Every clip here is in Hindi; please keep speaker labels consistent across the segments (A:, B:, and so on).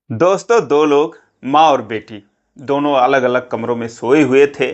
A: दोस्तों, दो लोग माँ और बेटी दोनों अलग अलग कमरों में सोए हुए थे।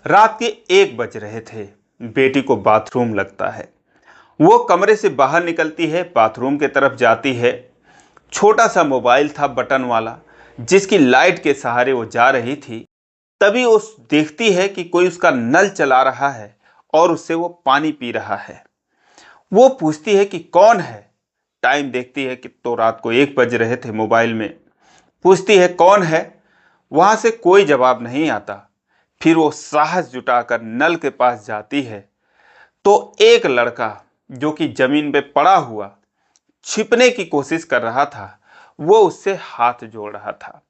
A: रात के 1 बज रहे थे। बेटी को बाथरूम लगता है। वो कमरे से बाहर निकलती है, बाथरूम की तरफ जाती है। छोटा सा मोबाइल था बटन वाला, जिसकी लाइट के सहारे वो जा रही थी। तभी वो देखती है कि कोई उसका नल चला रहा है और उससे वो पानी पी रहा है। वो पूछती है कि कौन है। टाइम देखती है कि तो रात को 1 बज रहे थे। मोबाइल में पूछती है कौन है। वहां से कोई जवाब नहीं आता। फिर वो साहस जुटाकर नल के पास जाती है तो एक लड़का जो कि जमीन पे पड़ा हुआ छिपने की कोशिश कर रहा था, वो उससे हाथ जोड़ रहा था।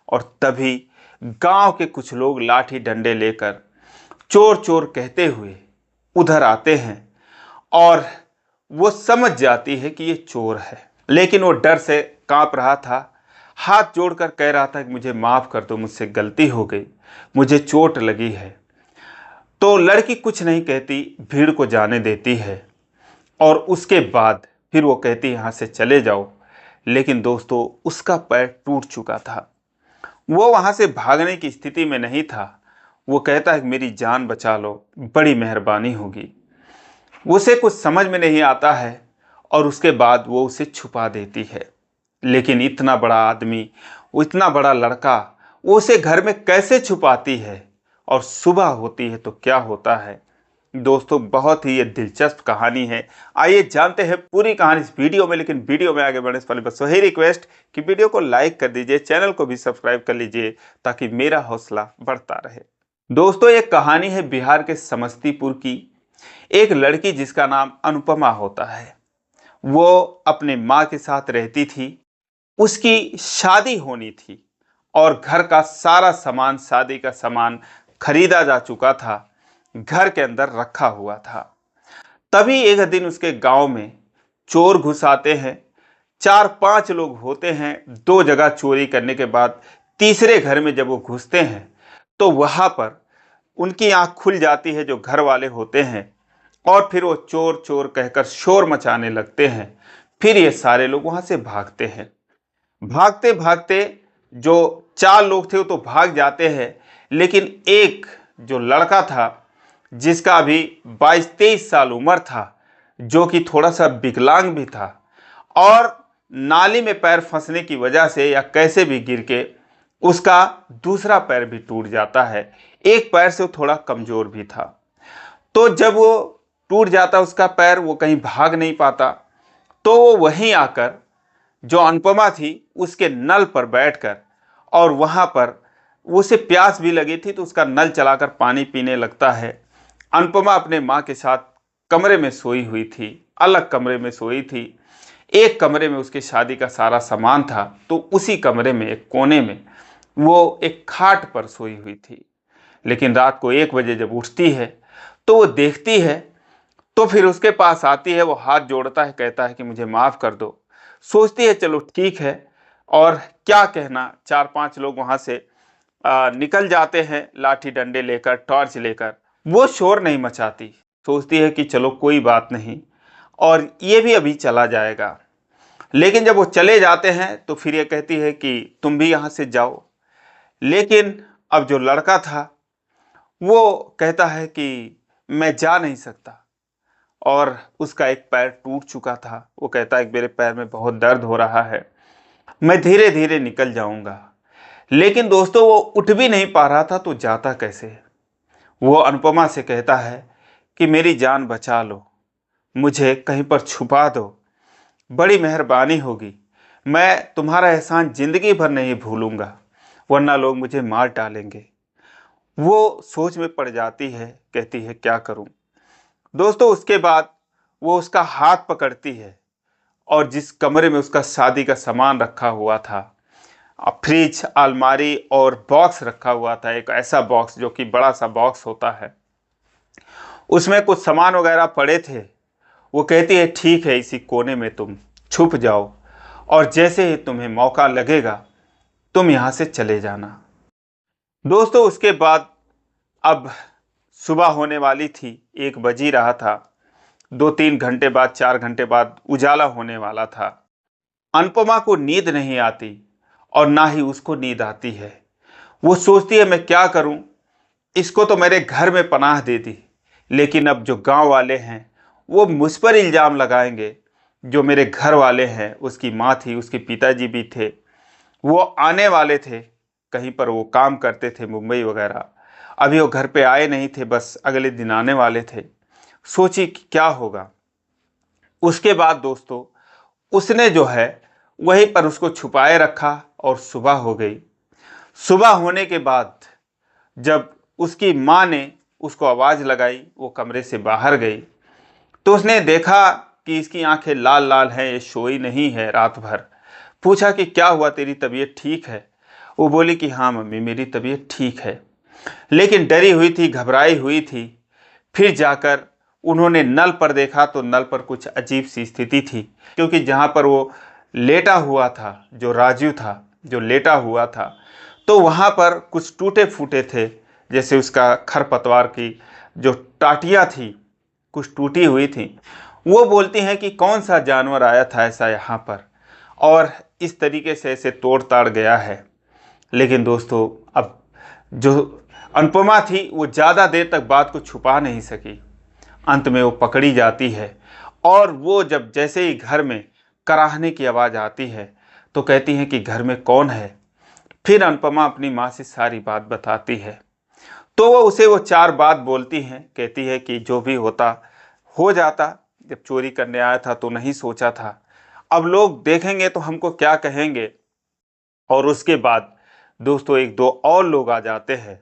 A: और तभी गांव के कुछ लोग लाठी डंडे लेकर चोर चोर कहते हुए उधर आते हैं और वो समझ जाती है कि ये चोर है। लेकिन वो डर से कांप रहा था। हाथ जोड़कर कह रहा था कि मुझे माफ़ कर दो, मुझसे गलती हो गई, मुझे चोट लगी है। तो लड़की कुछ नहीं कहती, भीड़ को जाने देती है और उसके बाद फिर वो कहती यहाँ से चले जाओ। लेकिन दोस्तों, उसका पैर टूट चुका था। वो वहाँ से भागने की स्थिति में नहीं था। वो कहता है कि मेरी जान बचा लो, बड़ी मेहरबानी होगी। उसे कुछ समझ में नहीं आता है और उसके बाद वो उसे छुपा देती है। लेकिन इतना बड़ा आदमी, वो इतना बड़ा लड़का, वो उसे घर में कैसे छुपाती है? और सुबह होती है तो क्या होता है? दोस्तों, बहुत ही ये दिलचस्प कहानी है। आइए जानते हैं पूरी कहानी इस वीडियो में। लेकिन वीडियो में आगे बढ़ने से पहले बस वही रिक्वेस्ट कि वीडियो को लाइक कर दीजिए, चैनल को भी सब्सक्राइब कर लीजिए ताकि मेरा हौसला बढ़ता रहे। दोस्तों, ये कहानी है बिहार के समस्तीपुर की। एक लड़की जिसका नाम अनुपमा होता है, वो अपने माँ के साथ रहती थी। उसकी शादी होनी थी और घर का सारा सामान, शादी का सामान खरीदा जा चुका था, घर के अंदर रखा हुआ था। तभी एक दिन उसके गांव में चोर घुस आते हैं। 4-5 लोग होते हैं। 2 जगह चोरी करने के बाद तीसरे घर में जब वो घुसते हैं तो वहां पर उनकी आंख खुल जाती है, जो घर वाले होते हैं। और फिर वो चोर चोर कहकर शोर मचाने लगते हैं। फिर ये सारे लोग वहां से भागते हैं। भागते भागते जो 4 लोग थे वो तो भाग जाते हैं। लेकिन एक जो लड़का था, जिसका अभी 22-23 साल उम्र था, जो कि थोड़ा सा विकलांग भी था और नाली में पैर फंसने की वजह से या कैसे भी गिर के उसका दूसरा पैर भी टूट जाता है। एक पैर से वो थोड़ा कमजोर भी था। तो जब वो टूट जाता उसका पैर, वो कहीं भाग नहीं पाता। तो वो वहीं आकर जो अनुपमा थी उसके नल पर बैठकर, और वहां पर उसे प्यास भी लगी थी तो उसका नल चलाकर पानी पीने लगता है। अनुपमा अपने माँ के साथ कमरे में सोई हुई थी, अलग कमरे में सोई थी। एक कमरे में उसकी शादी का सारा सामान था, तो उसी कमरे में एक कोने में वो एक खाट पर सोई हुई थी। लेकिन रात को 1 बजे जब उठती है तो वो देखती है, तो फिर उसके पास आती है। वो हाथ जोड़ता है, कहता है कि मुझे माफ़ कर दो। सोचती है चलो ठीक है, और क्या कहना। 4-5 लोग वहाँ से निकल जाते हैं, लाठी डंडे लेकर, टॉर्च लेकर। वो शोर नहीं मचाती, सोचती है कि चलो कोई बात नहीं और ये भी अभी चला जाएगा। लेकिन जब वो चले जाते हैं तो फिर ये कहती है कि तुम भी यहाँ से जाओ। लेकिन अब जो लड़का था वो कहता है कि मैं जा नहीं सकता, और उसका एक पैर टूट चुका था। वो कहता है कि मेरे पैर में बहुत दर्द हो रहा है, मैं धीरे धीरे निकल जाऊंगा। लेकिन दोस्तों, वो उठ भी नहीं पा रहा था तो जाता कैसे? वो अनुपमा से कहता है कि मेरी जान बचा लो, मुझे कहीं पर छुपा दो, बड़ी मेहरबानी होगी। मैं तुम्हारा एहसान जिंदगी भर नहीं भूलूंगा, वरना लोग मुझे मार डालेंगे। वो सोच में पड़ जाती है, कहती है क्या करूं। दोस्तों, उसके बाद वो उसका हाथ पकड़ती है और जिस कमरे में उसका शादी का सामान रखा हुआ था, फ्रिज, अलमारी और बॉक्स रखा हुआ था, एक ऐसा बॉक्स जो कि बड़ा सा बॉक्स होता है, उसमें कुछ सामान वगैरह पड़े थे। वो कहती है ठीक है, इसी कोने में तुम छुप जाओ और जैसे ही तुम्हें मौका लगेगा तुम यहाँ से चले जाना। दोस्तों, उसके बाद अब सुबह होने वाली थी, 1 बज ही रहा था। 2-3 घंटे बाद, 4 घंटे बाद उजाला होने वाला था। अनुपमा को नींद नहीं आती और ना ही उसको नींद आती है। वो सोचती है मैं क्या करूं, इसको तो मेरे घर में पनाह दे दी, लेकिन अब जो गांव वाले हैं वो मुझ पर इल्ज़ाम लगाएंगे। जो मेरे घर वाले हैं, उसकी माँ थी, उसके पिताजी भी थे, वो आने वाले थे, कहीं पर वो काम करते थे मुंबई वगैरह, अभी वो घर पे आए नहीं थे, बस अगले दिन आने वाले थे। सोची कि क्या होगा। उसके बाद दोस्तों उसने जो है वहीं पर उसको छुपाए रखा और सुबह हो गई। सुबह होने के बाद जब उसकी माँ ने उसको आवाज़ लगाई, वो कमरे से बाहर गई, तो उसने देखा कि इसकी आंखें लाल लाल हैं, ये सोई नहीं है रात भर। पूछा कि क्या हुआ, तेरी तबीयत ठीक है? वो बोली कि हाँ मम्मी, मेरी तबीयत ठीक है, लेकिन डरी हुई थी, घबराई हुई थी। फिर जाकर उन्होंने नल पर देखा तो नल पर कुछ अजीब सी स्थिति थी, क्योंकि जहाँ पर वो लेटा हुआ था, जो राजू था जो लेटा हुआ था, तो वहाँ पर कुछ टूटे फूटे थे, जैसे उसका खरपतवार की जो टाटियाँ थी कुछ टूटी हुई थी। वो बोलती हैं कि कौन सा जानवर आया था ऐसा यहाँ पर और इस तरीके से ऐसे तोड़ ताड़ गया है। लेकिन दोस्तों अब जो अनुपमा थी वो ज़्यादा देर तक बात को छुपा नहीं सकी। अंत में वो पकड़ी जाती है और वो जब जैसे ही घर में कराहने की आवाज़ आती है तो कहती हैं कि घर में कौन है। फिर अनुपमा अपनी माँ से सारी बात बताती है, तो वो उसे वो चार बात बोलती हैं। कहती है कि जो भी होता हो जाता, जब चोरी करने आया था तो नहीं सोचा था, अब लोग देखेंगे तो हमको क्या कहेंगे। और उसके बाद दोस्तों एक दो और लोग आ जाते हैं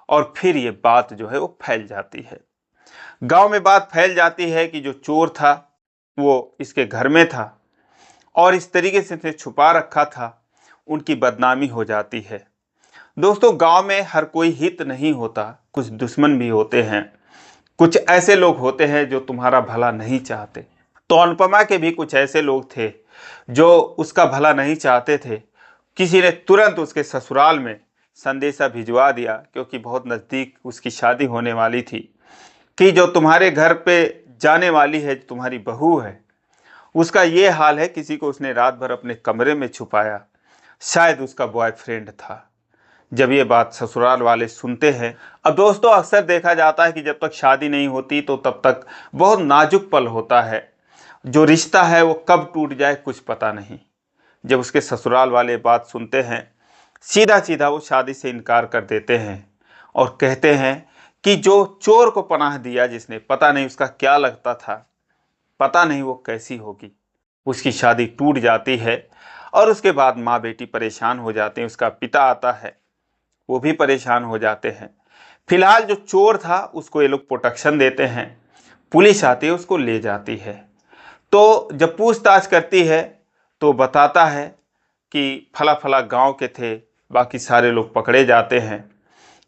A: और फिर ये बात जो है वो फैल जाती है। गांव में बात फैल जाती है कि जो चोर था वो इसके घर में था और इस तरीके से इसे छुपा रखा था, उनकी बदनामी हो जाती है। दोस्तों गांव में हर कोई हित नहीं होता, कुछ दुश्मन भी होते हैं, कुछ ऐसे लोग होते हैं जो तुम्हारा भला नहीं चाहते। तो अनुपमा के भी कुछ ऐसे लोग थे जो उसका भला नहीं चाहते थे। किसी ने तुरंत उसके ससुराल में संदेशा भिजवा दिया, क्योंकि बहुत नज़दीक उसकी शादी होने वाली थी, कि जो तुम्हारे घर पे जाने वाली है, जो तुम्हारी बहू है, उसका ये हाल है। किसी को उसने रात भर अपने कमरे में छुपाया, शायद उसका बॉयफ्रेंड था। जब ये बात ससुराल वाले सुनते हैं, अब दोस्तों अक्सर देखा जाता है कि जब तक शादी नहीं होती तो तब तक बहुत नाजुक पल होता है, जो रिश्ता है वो कब टूट जाए कुछ पता नहीं। जब उसके ससुराल वाले बात सुनते हैं, सीधा सीधा वो शादी से इनकार कर देते हैं और कहते हैं कि जो चोर को पनाह दिया, जिसने, पता नहीं उसका क्या लगता था, पता नहीं वो कैसी होगी। उसकी शादी टूट जाती है और उसके बाद माँ बेटी परेशान हो जाते हैं। उसका पिता आता है, वो भी परेशान हो जाते हैं। फिलहाल जो चोर था उसको ये लोग प्रोटेक्शन देते हैं, पुलिस आती है उसको ले जाती है। तो जब पूछताछ करती है तो बताता है कि फला फला गांव के थे, बाकी सारे लोग पकड़े जाते हैं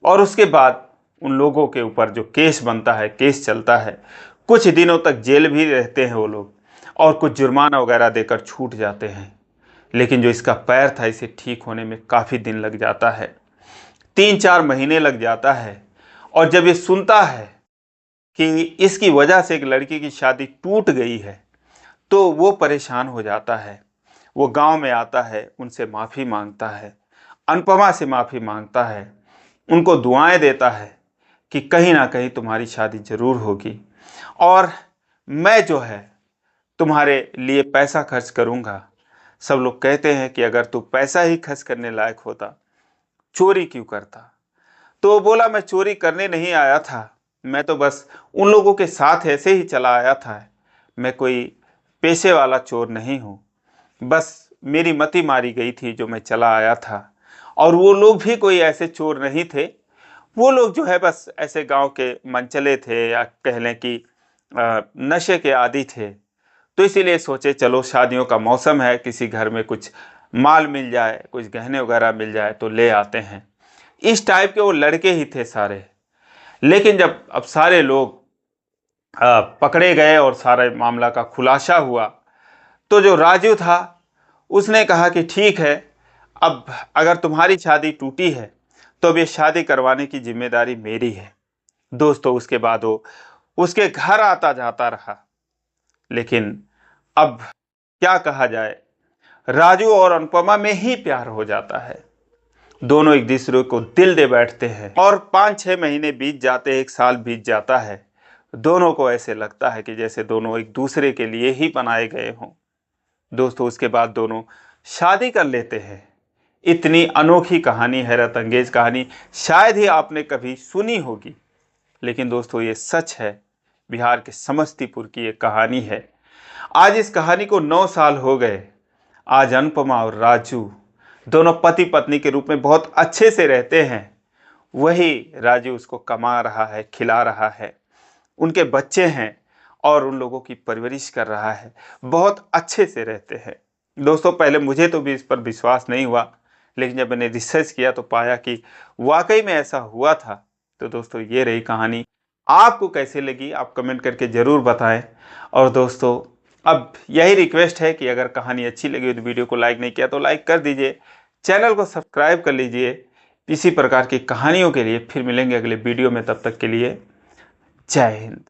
A: और उसके बाद उन लोगों के ऊपर जो केस बनता है, केस चलता है, कुछ दिनों तक जेल भी रहते हैं वो लोग और कुछ जुर्माना वगैरह देकर छूट जाते हैं। लेकिन जो इसका पैर था, इसे ठीक होने में काफ़ी दिन लग जाता है, 3-4 महीने लग जाता है। और जब ये सुनता है कि इसकी वजह से एक लड़की की शादी टूट गई है तो वो परेशान हो जाता है। वो गांव में आता है, उनसे माफ़ी मांगता है, अनुपमा से माफ़ी मांगता है, उनको दुआएं देता है कि कहीं ना कहीं तुम्हारी शादी ज़रूर होगी और मैं जो है तुम्हारे लिए पैसा खर्च करूँगा। सब लोग कहते हैं कि अगर तू पैसा ही खर्च करने लायक होता, चोरी क्यों करता। तो बोला मैं चोरी करने नहीं आया था, मैं तो बस उन लोगों के साथ ऐसे ही चला आया था, मैं कोई पेशे वाला चोर नहीं हूँ, बस मेरी मति मारी गई थी जो मैं चला आया था। और वो लोग भी कोई ऐसे चोर नहीं थे, वो लोग जो है बस ऐसे गांव के मनचले थे, या कह लें कि नशे के आदी थे। तो इसीलिए सोचे चलो शादियों का मौसम है, किसी घर में कुछ माल मिल जाए, कुछ गहने वगैरह मिल जाए तो ले आते हैं। इस टाइप के वो लड़के ही थे सारे। लेकिन जब अब सारे लोग पकड़े गए और सारे मामला का खुलासा हुआ, तो जो राजू था उसने कहा कि ठीक है, अब अगर तुम्हारी शादी टूटी है तो अब ये शादी करवाने की जिम्मेदारी मेरी है। दोस्तों उसके बाद वो उसके घर आता जाता रहा, लेकिन अब क्या कहा जाए, राजू और अनुपमा में ही प्यार हो जाता है। दोनों एक दूसरे को दिल दे बैठते हैं और 5-6 महीने बीत जाते हैं, 1 साल बीत जाता है। दोनों को ऐसे लगता है कि जैसे दोनों एक दूसरे के लिए ही बनाए गए हों। दोस्तों उसके बाद दोनों शादी कर लेते हैं। इतनी अनोखी कहानी, हैरत अंगेज कहानी शायद ही आपने कभी सुनी होगी, लेकिन दोस्तों ये सच है। बिहार के समस्तीपुर की एक कहानी है। आज इस कहानी को 9 साल हो गए। आज अनुपमा और राजू दोनों पति पत्नी के रूप में बहुत अच्छे से रहते हैं। वही राजू उसको कमा रहा है, खिला रहा है, उनके बच्चे हैं और उन लोगों की परवरिश कर रहा है, बहुत अच्छे से रहते हैं। दोस्तों पहले मुझे तो भी इस पर विश्वास नहीं हुआ, लेकिन जब मैंने रिसर्च किया तो पाया कि वाकई में ऐसा हुआ था। तो दोस्तों ये रही कहानी। आपको कैसे लगी आप कमेंट करके ज़रूर बताएं। और दोस्तों अब यही रिक्वेस्ट है कि अगर कहानी अच्छी लगी हो तो वीडियो को लाइक नहीं किया तो लाइक कर दीजिए, चैनल को सब्सक्राइब कर लीजिए। इसी प्रकार की कहानियों के लिए फिर मिलेंगे अगले वीडियो में, तब तक के लिए जय हिंद।